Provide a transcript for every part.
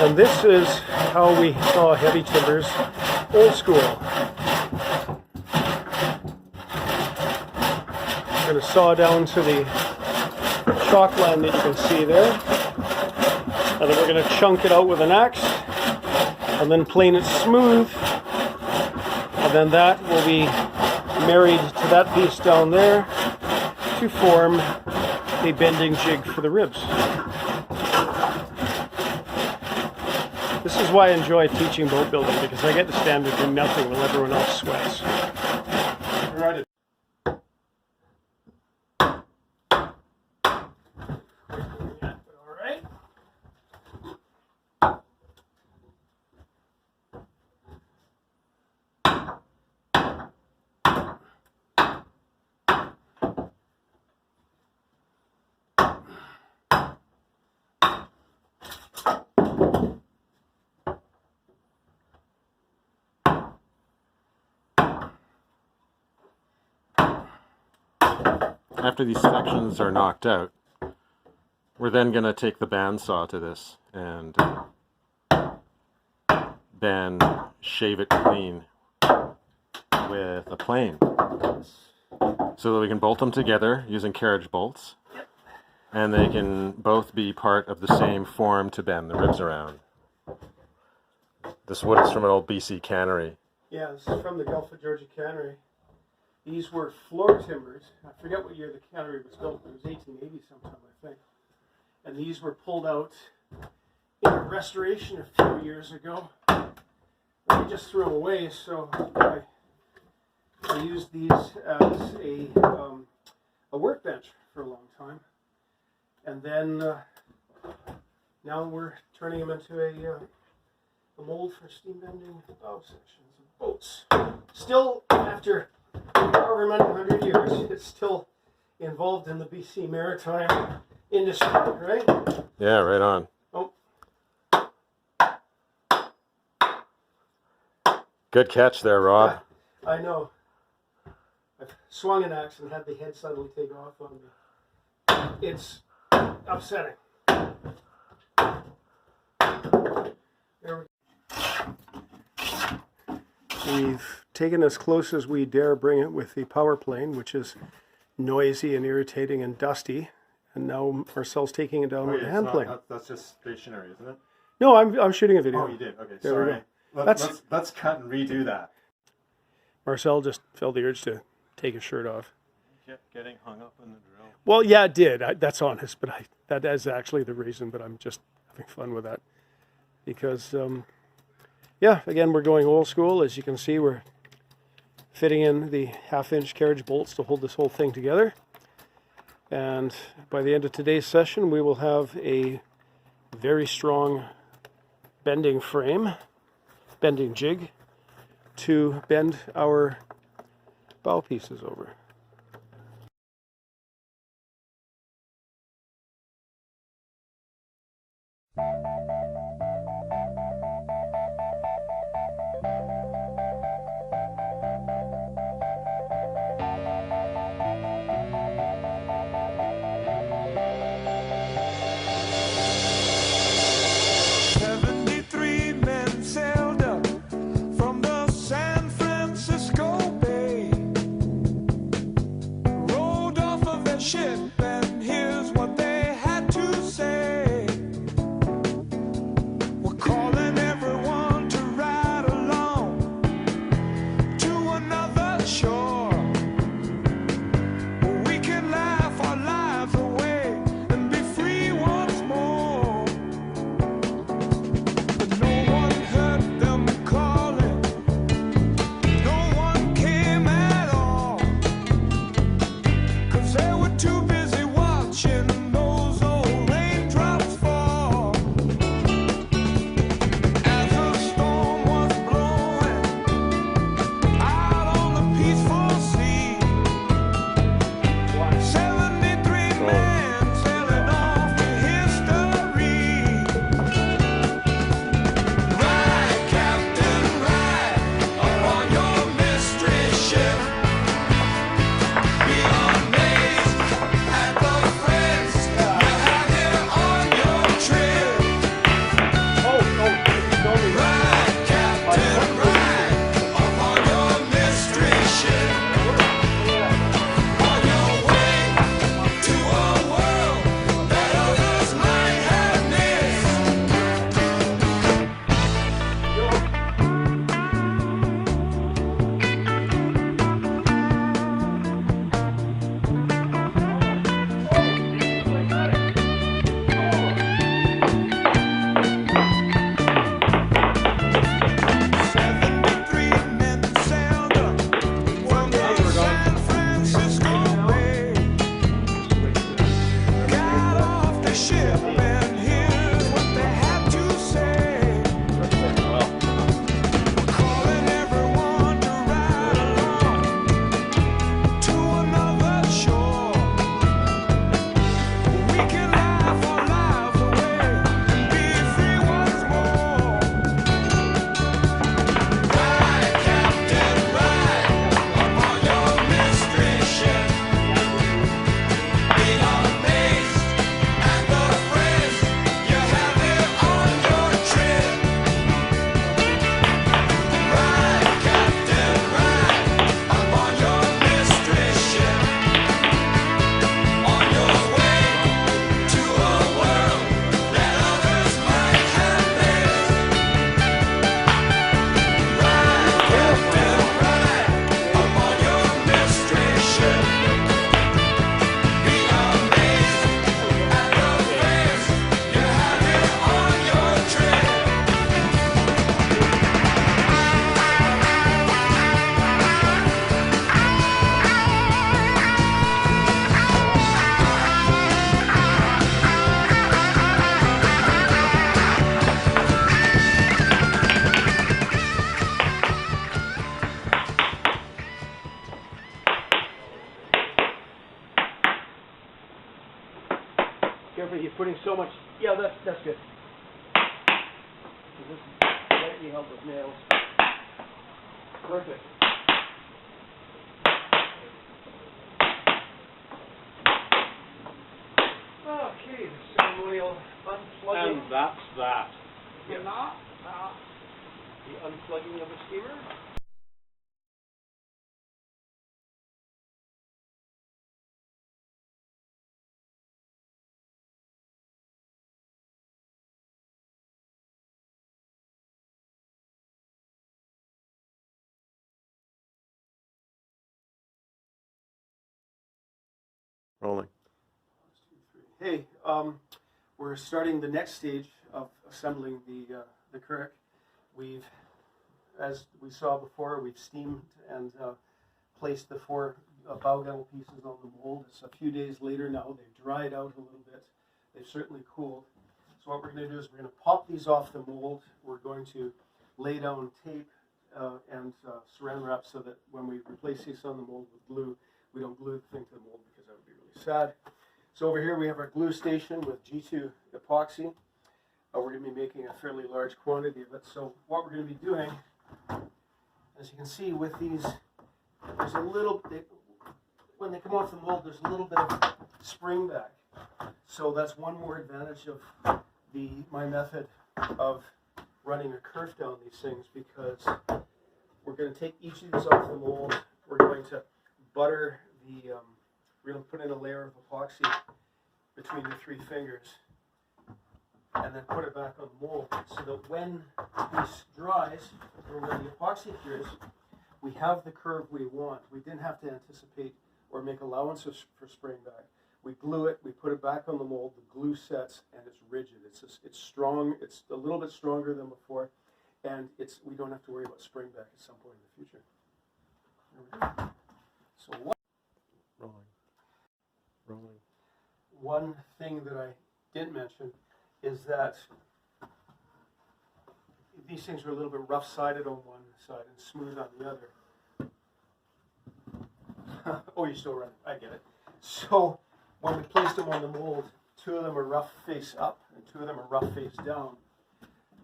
And this is how we saw heavy timbers old school. We're going to saw down to the chalk line that you can see there. And then we're going to chunk it out with an axe and then plane it smooth. And then that will be married to that piece down there to form a bending jig for the ribs. This is why I enjoy teaching boat building, because I get to stand and do nothing while everyone else sweats. Right. After these sections are knocked out, we're then going to take the bandsaw to this and then shave it clean with a plane so that we can bolt them together using carriage bolts, and they can both be part of the same form to bend the ribs around. This wood is from an old BC cannery. Yeah, this is from the Gulf of Georgia cannery. These were floor timbers. I forget what year the cannery was built, but it was 1880 sometime, I think. And these were pulled out in a restoration a few years ago. We just threw them away, so I used these as a workbench for a long time. And then now we're turning them into a mold for steam bending bow sections of boats. Still, after however many 100 years, it's still involved in the BC maritime industry, right? Yeah, right on. Oh. Good catch there, Rob. I know. I've swung an axe and had the head suddenly take off on me. It's upsetting. There we go. We've taken as close as we dare bring it with the power plane, which is noisy and irritating and dusty. And now Marcel's taking it down with the hand plane. That's just stationary, isn't it? No, I'm shooting a video. Oh, you did? Okay, There sorry. Let's cut and redo that. Marcel just felt the urge to take his shirt off. Kept getting hung up in the drill. Well, yeah, it did. That's honest, but that is actually the reason, but I'm just having fun with that. Because, yeah, again, we're going old school. As you can see, we're fitting in the half-inch carriage bolts to hold this whole thing together. And by the end of today's session, we will have a very strong bending frame, bending jig, to bend our bow pieces over. Careful, you're putting so much. Yeah, that's good. This is lightly held with nails. Perfect. Okay, the ceremonial unplugging. And that's that. Yeah. The unplugging of a steamer. Rolling. Hey, we're starting the next stage of assembling the Curraugh. We've, as we saw before, we've steamed and placed the 4 bow gunnel pieces on the mold. It's a few days later now. They've dried out a little bit. They've certainly cooled. So what we're going to do is we're going to pop these off the mold. We're going to lay down tape and saran wrap so that when we replace these on the mold with glue, we don't glue the thing to the mold because that would be really sad. So over here we have our glue station with G2 epoxy. We're going to be making a fairly large quantity of it. So what we're going to be doing, as you can see with these, there's a little bit, when they come off the mold, there's a little bit of spring back. So that's one more advantage of my method of running a kerf down these things, because we're going to take each of these off the mold. We're going to butter we're going to put in a layer of epoxy between the 3 fingers and then put it back on the mold, so that when this dries, or when the epoxy cures, we have the curve we want. We didn't have to anticipate or make allowances for spring back. We glue it, we put it back on the mold, the glue sets, and it's rigid. It's strong, it's a little bit stronger than before, and we don't have to worry about spring back at some point in the future. There we go. So Rolling. one thing that I didn't mention is that these things are a little bit rough-sided on one side and smooth on the other. Oh, you're still running. I get it. So when we placed them on the mold, 2 of them are rough face up and 2 of them are rough face down.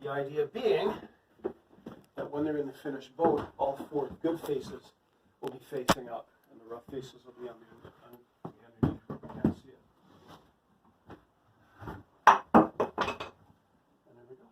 The idea being that when they're in the finished boat, all 4 good faces will be facing up and the rough faces will be on the underneath. You can't see it. And there we go.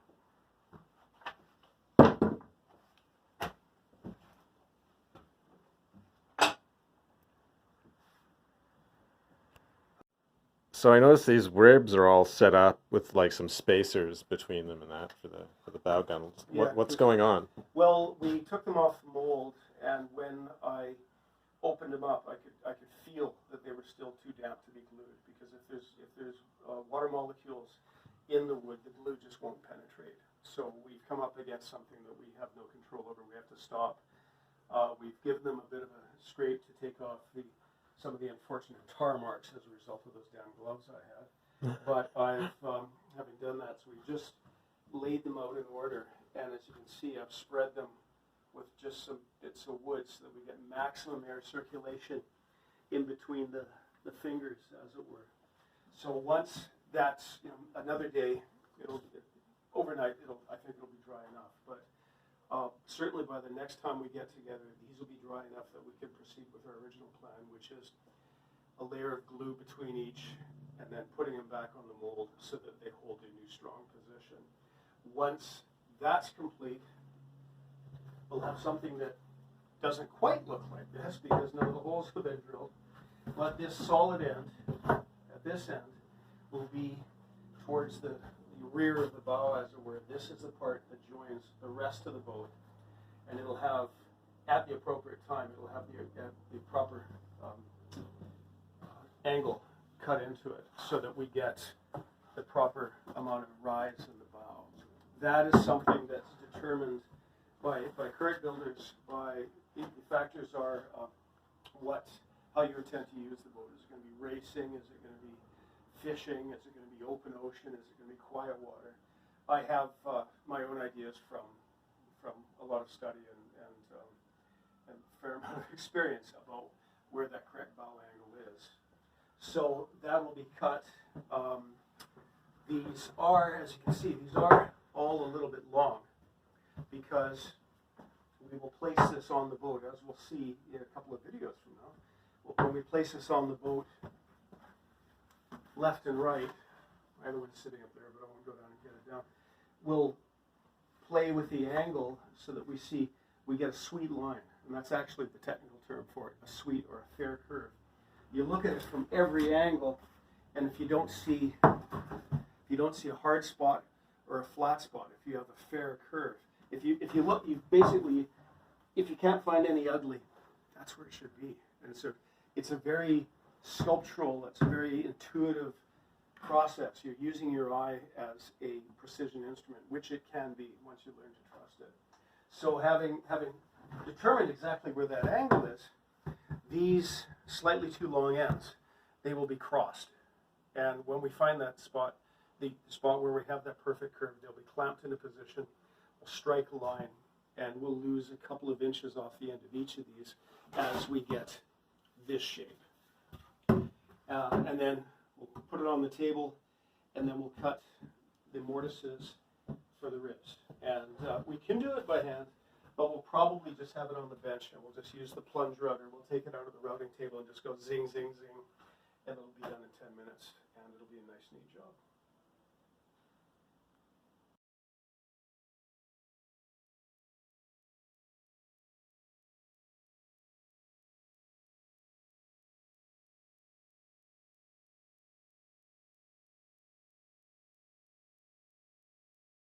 So I noticed these ribs are all set up with like some spacers between them and that for the bow gunnels. Yeah, What's going on? Well, we took them off the mold, and when I opened them up, I could feel that they were still too damp to be glued, because if there's water molecules in the wood, the glue just won't penetrate. So we've come up against something that we have no control over. We have to stop. We've given them a bit of a scrape to take off some of the unfortunate tar marks as a result of those damn gloves I had. But I've, having done that, so we just laid them out in order, and as you can see, I've spread them with just some bits of wood so that we get maximum air circulation in between the fingers, as it were. So once that's, another day, overnight, I think it'll be dry enough. But certainly by the next time we get together, these will be dry enough that we can proceed with our original plan, which is a layer of glue between each and then putting them back on the mold so that they hold a new strong position. Once that's complete, we'll have something that doesn't quite look like this because none of the holes have been drilled. But this solid end, at this end, will be towards the rear of the bow, as it were. This is the part that joins the rest of the boat, and it'll have, at the appropriate time, it'll have the proper angle cut into it so that we get the proper amount of rise in the bow. That is something that's determined by current builders. The factors are how you intend to use the boat. Is it going to be racing? Is it going to be fishing? Is it going to be open ocean? Is it going to be quiet water? I have my own ideas from a lot of study and a fair amount of experience about where that correct bow angle is. So that will be cut These are, as you can see, these are all a little bit long because we will place this on the boat, as we'll see in a couple of videos from now. When we place this on the boat, left and right, either one's sitting up there, but I won't go down and get it down, we'll play with the angle so that we get a sweet line. And that's actually the technical term for it, a sweet or a fair curve. You look at it from every angle, and if you don't see a hard spot or a flat spot, if you have a fair curve, if you look, if you can't find any ugly, that's where it should be. And so it's a very sculptural, it's a very intuitive process. You're using your eye as a precision instrument, which it can be once you learn to trust it. So having determined exactly where that angle is, these slightly too long ends, they will be crossed. And when we find that spot, the spot where we have that perfect curve, they'll be clamped in a position, we'll strike a line, and we'll lose a couple of inches off the end of each of these as we get this shape. And then we'll put it on the table, and then we'll cut the mortises for the ribs. And we can do it by hand, but we'll probably just have it on the bench, and we'll just use the plunge router. We'll take it out of the routing table and just go zing, zing, zing